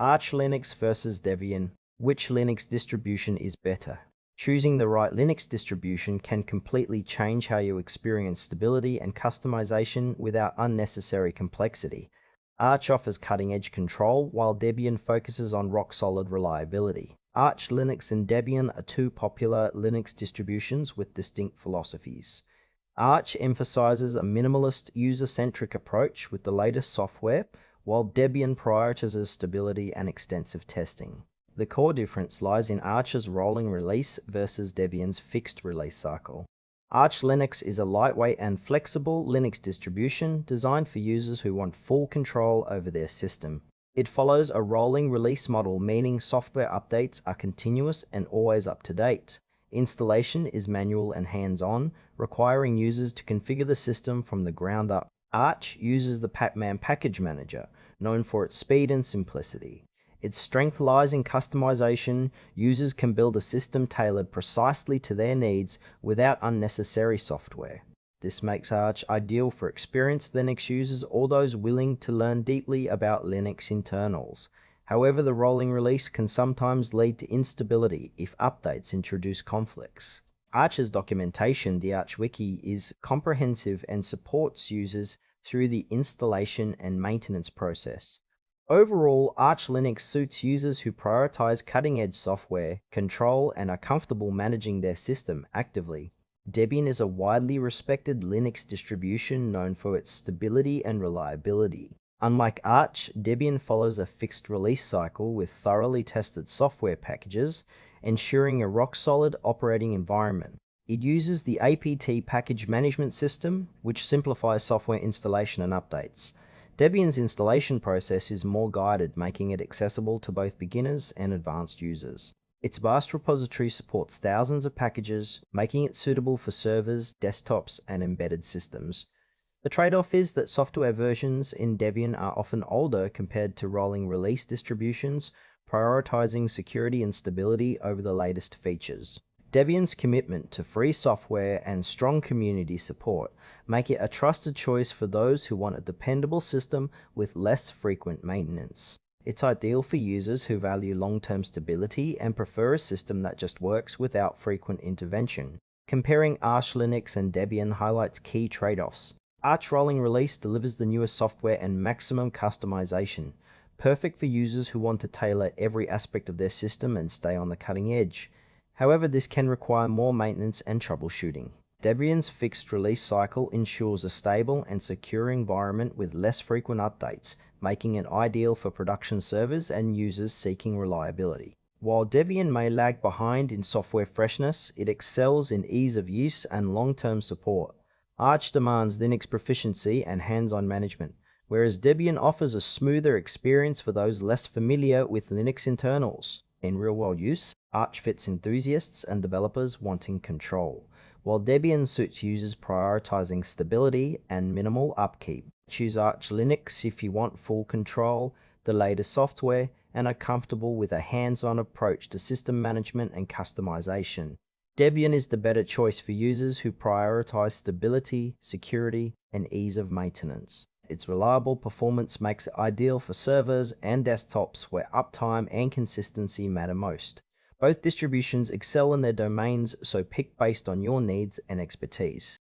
Arch Linux versus Debian. Which Linux distribution is better? Choosing the right Linux distribution can completely change how you experience stability and customization without unnecessary complexity. Arch offers cutting-edge control, while Debian focuses on rock-solid reliability. Arch Linux and Debian are two popular Linux distributions with distinct philosophies. Arch emphasizes a minimalist, user-centric approach with the latest software, while Debian prioritizes stability and extensive testing. The core difference lies in Arch's rolling release versus Debian's fixed release cycle. Arch Linux is a lightweight and flexible Linux distribution designed for users who want full control over their system. It follows a rolling release model, meaning software updates are continuous and always up to date. Installation is manual and hands-on, requiring users to configure the system from the ground up. Arch uses the Pacman package manager, known for its speed and simplicity. Its strength lies in customization. Users can build a system tailored precisely to their needs without unnecessary software. This makes Arch ideal for experienced Linux users or those willing to learn deeply about Linux internals. However, the rolling release can sometimes lead to instability if updates introduce conflicts. Arch's documentation, the Arch Wiki, is comprehensive and supports users through the installation and maintenance process. Overall, Arch Linux suits users who prioritize cutting-edge software, control, and are comfortable managing their system actively. Debian is a widely respected Linux distribution known for its stability and reliability. Unlike Arch, Debian follows a fixed release cycle with thoroughly tested software packages, ensuring a rock-solid operating environment. It uses the apt package management system, which simplifies software installation and updates. Debian's installation process is more guided, making it accessible to both beginners and advanced users. Its vast repository supports thousands of packages, making it suitable for servers, desktops, and embedded systems. The trade-off is that software versions in Debian are often older compared to rolling release distributions, prioritizing security and stability over the latest features. Debian's commitment to free software and strong community support make it a trusted choice for those who want a dependable system with less frequent maintenance. It's ideal for users who value long-term stability and prefer a system that just works without frequent intervention. Comparing Arch Linux and Debian highlights key trade-offs. Arch rolling release delivers the newest software and maximum customization, perfect for users who want to tailor every aspect of their system and stay on the cutting edge. However, this can require more maintenance and troubleshooting. Debian's fixed release cycle ensures a stable and secure environment with less frequent updates, making it ideal for production servers and users seeking reliability. While Debian may lag behind in software freshness, it excels in ease of use and long-term support. Arch demands Linux proficiency and hands-on management, whereas Debian offers a smoother experience for those less familiar with Linux internals. In real-world use, Arch fits enthusiasts and developers wanting control, while Debian suits users prioritizing stability and minimal upkeep. Choose Arch Linux if you want full control, the latest software, and are comfortable with a hands-on approach to system management and customization. Debian is the better choice for users who prioritize stability, security, and ease of maintenance. Its reliable performance makes it ideal for servers and desktops where uptime and consistency matter most. Both distributions excel in their domains, so pick based on your needs and expertise.